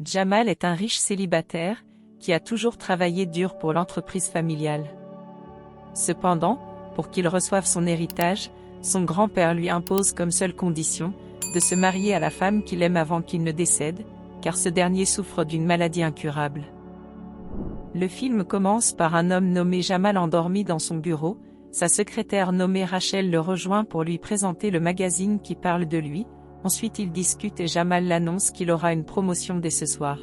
Jamal est un riche célibataire, qui a toujours travaillé dur pour l'entreprise familiale. Cependant, pour qu'il reçoive son héritage, son grand-père lui impose comme seule condition, de se marier à la femme qu'il aime avant qu'il ne décède, car ce dernier souffre d'une maladie incurable. Le film commence par un homme nommé Jamal endormi dans son bureau, sa secrétaire nommée Rachel le rejoint pour lui présenter le magazine qui parle de lui, ensuite ils discutent et Jamal l'annonce qu'il aura une promotion dès ce soir.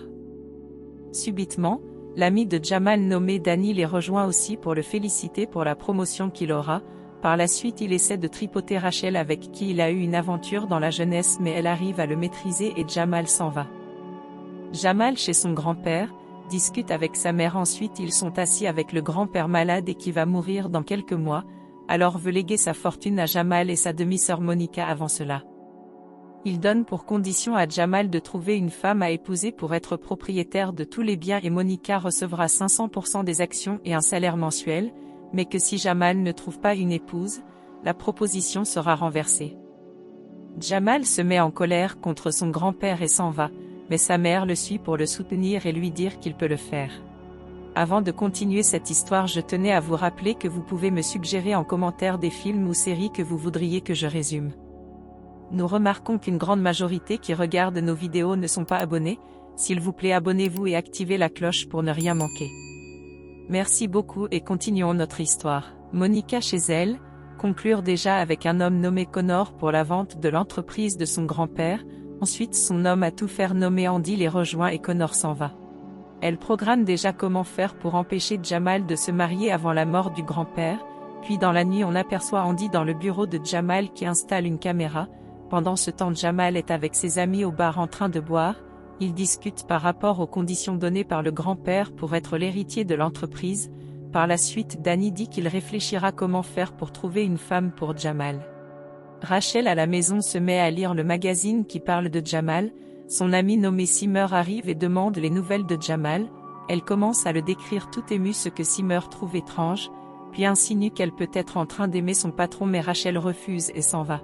Subitement, l'ami de Jamal nommé Danny les rejoint aussi pour le féliciter pour la promotion qu'il aura. Par la suite il essaie de tripoter Rachel avec qui il a eu une aventure dans la jeunesse mais elle arrive à le maîtriser et Jamal s'en va. Jamal chez son grand-père, discute avec sa mère ensuite ils sont assis avec le grand-père malade et qui va mourir dans quelques mois, alors veut léguer sa fortune à Jamal et sa demi-sœur Monica avant cela. Il donne pour condition à Jamal de trouver une femme à épouser pour être propriétaire de tous les biens et Monica recevra 500% des actions et un salaire mensuel, mais que si Jamal ne trouve pas une épouse, la proposition sera renversée. Jamal se met en colère contre son grand-père et s'en va, mais sa mère le suit pour le soutenir et lui dire qu'il peut le faire. Avant de continuer cette histoire, je tenais à vous rappeler que vous pouvez me suggérer en commentaire des films ou séries que vous voudriez que je résume. Nous remarquons qu'une grande majorité qui regarde nos vidéos ne sont pas abonnés. S'il vous plaît, abonnez-vous et activez la cloche pour ne rien manquer. Merci beaucoup et continuons notre histoire. Monica chez elle, conclure déjà avec un homme nommé Connor pour la vente de l'entreprise de son grand-père, ensuite son homme à tout faire nommé Andy les rejoint et Connor s'en va. Elle programme déjà comment faire pour empêcher Jamal de se marier avant la mort du grand-père, puis dans la nuit on aperçoit Andy dans le bureau de Jamal qui installe une caméra. Pendant ce temps Jamal est avec ses amis au bar en train de boire, ils discutent par rapport aux conditions données par le grand-père pour être l'héritier de l'entreprise. Par la suite Danny dit qu'il réfléchira comment faire pour trouver une femme pour Jamal. Rachel à la maison se met à lire le magazine qui parle de Jamal, son ami nommé Simmer arrive et demande les nouvelles de Jamal, elle commence à le décrire tout émue ce que Simmer trouve étrange, puis insinue qu'elle peut être en train d'aimer son patron mais Rachel refuse et s'en va.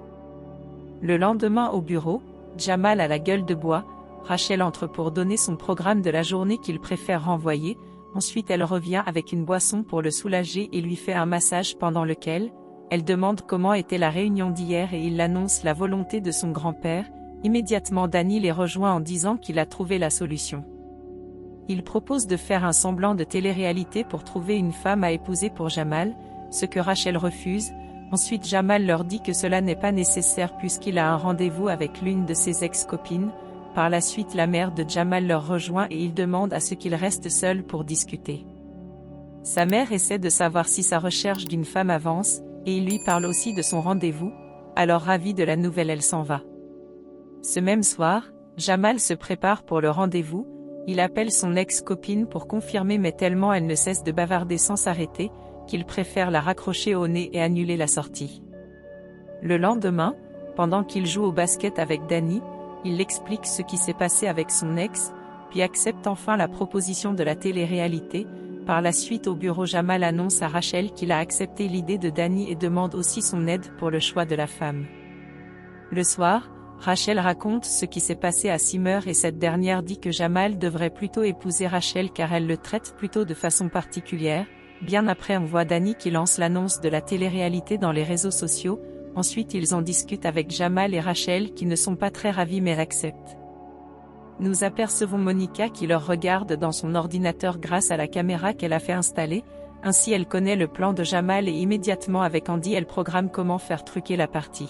Le lendemain au bureau, Jamal a la gueule de bois, Rachel entre pour donner son programme de la journée qu'il préfère renvoyer, ensuite elle revient avec une boisson pour le soulager et lui fait un massage pendant lequel, elle demande comment était la réunion d'hier et il annonce la volonté de son grand-père, immédiatement Danny les rejoint en disant qu'il a trouvé la solution. Il propose de faire un semblant de télé-réalité pour trouver une femme à épouser pour Jamal, ce que Rachel refuse. Ensuite Jamal leur dit que cela n'est pas nécessaire puisqu'il a un rendez-vous avec l'une de ses ex-copines. Par la suite la mère de Jamal leur rejoint et il demande à ce qu'il reste seul pour discuter. Sa mère essaie de savoir si sa recherche d'une femme avance, et il lui parle aussi de son rendez-vous, alors ravie de la nouvelle elle s'en va. Ce même soir, Jamal se prépare pour le rendez-vous, il appelle son ex-copine pour confirmer mais tellement elle ne cesse de bavarder sans s'arrêter, qu'il préfère la raccrocher au nez et annuler la sortie. Le lendemain, pendant qu'il joue au basket avec Danny, il explique ce qui s'est passé avec son ex, puis accepte enfin la proposition de la télé-réalité. Par la suite au bureau Jamal annonce à Rachel qu'il a accepté l'idée de Danny et demande aussi son aide pour le choix de la femme. Le soir, Rachel raconte ce qui s'est passé à Simmer et cette dernière dit que Jamal devrait plutôt épouser Rachel car elle le traite plutôt de façon particulière. Bien après on voit Danny qui lance l'annonce de la télé-réalité dans les réseaux sociaux, ensuite ils en discutent avec Jamal et Rachel qui ne sont pas très ravis mais acceptent. Nous apercevons Monica qui leur regarde dans son ordinateur grâce à la caméra qu'elle a fait installer, ainsi elle connaît le plan de Jamal et immédiatement avec Andy elle programme comment faire truquer la partie.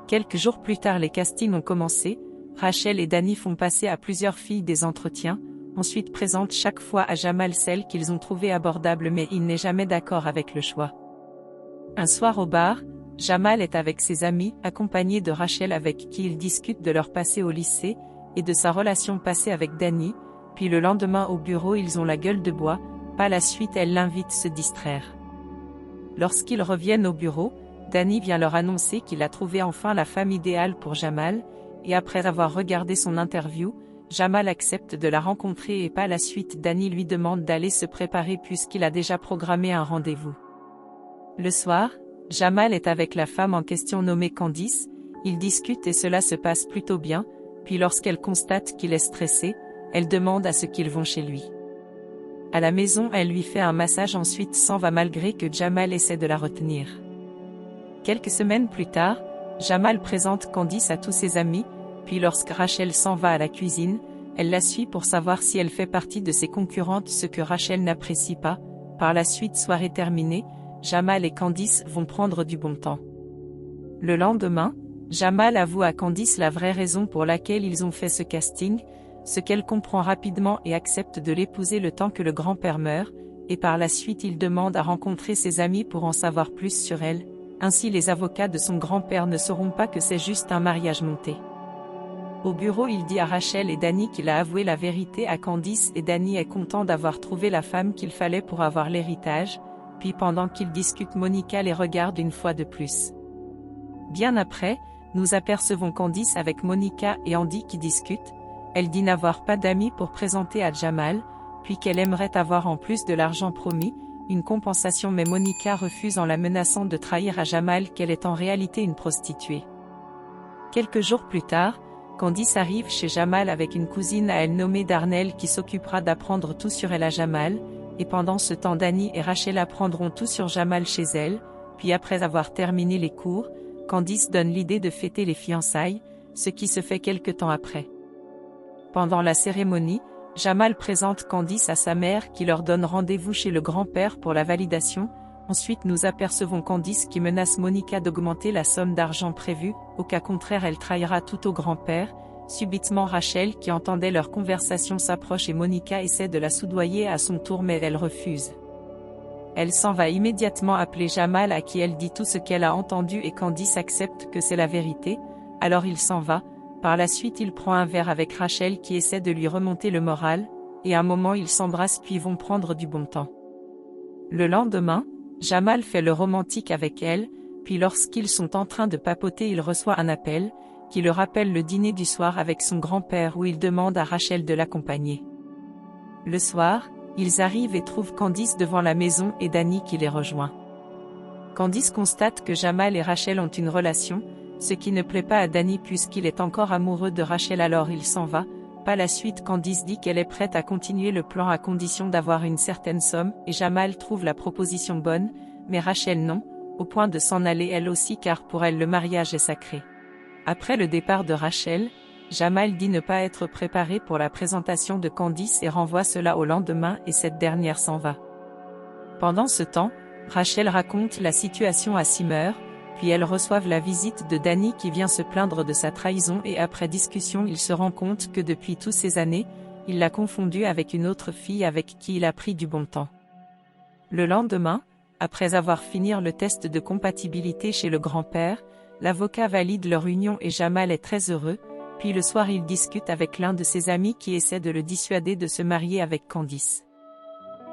Quelques jours plus tard les castings ont commencé, Rachel et Danny font passer à plusieurs filles des entretiens, ensuite présentent chaque fois à Jamal celle qu'ils ont trouvée abordable mais il n'est jamais d'accord avec le choix. Un soir au bar, Jamal est avec ses amis, accompagné de Rachel avec qui il discute de leur passé au lycée, et de sa relation passée avec Danny, puis le lendemain au bureau ils ont la gueule de bois, par la suite elle l'invite se distraire. Lorsqu'ils reviennent au bureau, Danny vient leur annoncer qu'il a trouvé enfin la femme idéale pour Jamal, et après avoir regardé son interview, Jamal accepte de la rencontrer et par la suite Danny lui demande d'aller se préparer puisqu'il a déjà programmé un rendez-vous. Le soir, Jamal est avec la femme en question nommée Candice, ils discutent et cela se passe plutôt bien, puis lorsqu'elle constate qu'il est stressé, elle demande à ce qu'ils vont chez lui. À la maison, elle lui fait un massage, ensuite s'en va malgré que Jamal essaie de la retenir. Quelques semaines plus tard, Jamal présente Candice à tous ses amis, puis lorsque Rachel s'en va à la cuisine, elle la suit pour savoir si elle fait partie de ses concurrentes, ce que Rachel n'apprécie pas. Par la suite, soirée terminée, Jamal et Candice vont prendre du bon temps. Le lendemain, Jamal avoue à Candice la vraie raison pour laquelle ils ont fait ce casting, ce qu'elle comprend rapidement et accepte de l'épouser le temps que le grand-père meurt, et par la suite il demande à rencontrer ses amis pour en savoir plus sur elle. Ainsi les avocats de son grand-père ne sauront pas que c'est juste un mariage monté. Au bureau, il dit à Rachel et Danny qu'il a avoué la vérité à Candice et Danny est content d'avoir trouvé la femme qu'il fallait pour avoir l'héritage, puis pendant qu'ils discutent, Monica les regarde une fois de plus. Bien après, nous apercevons Candice avec Monica et Andy qui discutent. Elle dit n'avoir pas d'amis pour présenter à Jamal, puis qu'elle aimerait avoir en plus de l'argent promis, une compensation, mais Monica refuse en la menaçant de trahir à Jamal qu'elle est en réalité une prostituée. Quelques jours plus tard, Candice arrive chez Jamal avec une cousine à elle nommée Darnell qui s'occupera d'apprendre tout sur elle à Jamal, et pendant ce temps Danny et Rachel apprendront tout sur Jamal chez elle, puis après avoir terminé les cours, Candice donne l'idée de fêter les fiançailles, ce qui se fait quelque temps après. Pendant la cérémonie, Jamal présente Candice à sa mère qui leur donne rendez-vous chez le grand-père pour la validation. Ensuite nous apercevons Candice qui menace Monica d'augmenter la somme d'argent prévue, au cas contraire elle trahira tout au grand-père. Subitement Rachel qui entendait leur conversation s'approche et Monica essaie de la soudoyer à son tour mais elle refuse. Elle s'en va immédiatement appeler Jamal à qui elle dit tout ce qu'elle a entendu et Candice accepte que c'est la vérité, alors il s'en va. Par la suite il prend un verre avec Rachel qui essaie de lui remonter le moral, et un moment ils s'embrassent puis vont prendre du bon temps. Le lendemain, Jamal fait le romantique avec elle, puis lorsqu'ils sont en train de papoter il reçoit un appel, qui le rappelle le dîner du soir avec son grand-père où il demande à Rachel de l'accompagner. Le soir, ils arrivent et trouvent Candice devant la maison et Danny qui les rejoint. Candice constate que Jamal et Rachel ont une relation, ce qui ne plaît pas à Danny puisqu'il est encore amoureux de Rachel alors il s'en va. Par la suite Candice dit qu'elle est prête à continuer le plan à condition d'avoir une certaine somme et Jamal trouve la proposition bonne, mais Rachel non, au point de s'en aller elle aussi car pour elle le mariage est sacré. Après le départ de Rachel, Jamal dit ne pas être préparé pour la présentation de Candice et renvoie cela au lendemain et cette dernière s'en va. Pendant ce temps, Rachel raconte la situation à Simmer, puis elles reçoivent la visite de Danny qui vient se plaindre de sa trahison et après discussion il se rend compte que depuis toutes ces années, il l'a confondue avec une autre fille avec qui il a pris du bon temps. Le lendemain, après avoir fini le test de compatibilité chez le grand-père, l'avocat valide leur union et Jamal est très heureux, puis le soir il discute avec l'un de ses amis qui essaie de le dissuader de se marier avec Candice.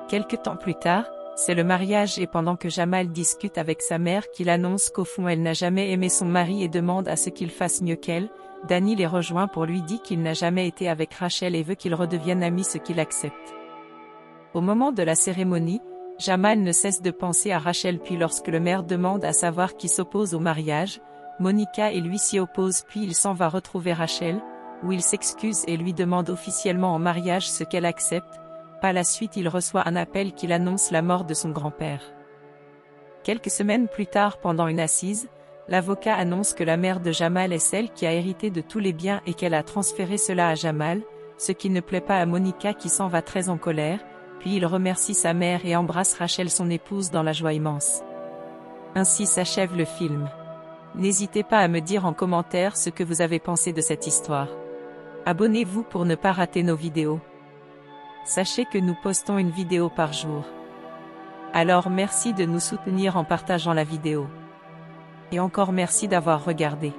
Quelque temps plus tard, c'est le mariage et pendant que Jamal discute avec sa mère qu'il annonce qu'au fond elle n'a jamais aimé son mari et demande à ce qu'il fasse mieux qu'elle, Danny les rejoint pour lui dire qu'il n'a jamais été avec Rachel et veut qu'ils redeviennent amis ce qu'il accepte. Au moment de la cérémonie, Jamal ne cesse de penser à Rachel puis lorsque le maire demande à savoir qui s'oppose au mariage, Monica et lui s'y opposent puis il s'en va retrouver Rachel, où il s'excuse et lui demande officiellement en mariage ce qu'elle accepte. Par la suite il reçoit un appel qui annonce la mort de son grand-père. Quelques semaines plus tard pendant une assise, l'avocat annonce que la mère de Jamal est celle qui a hérité de tous les biens et qu'elle a transféré cela à Jamal, ce qui ne plaît pas à Monica qui s'en va très en colère, puis il remercie sa mère et embrasse Rachel son épouse dans la joie immense. Ainsi s'achève le film. N'hésitez pas à me dire en commentaire ce que vous avez pensé de cette histoire. Abonnez-vous pour ne pas rater nos vidéos. Sachez que nous postons une vidéo par jour. Alors merci de nous soutenir en partageant la vidéo. Et encore merci d'avoir regardé.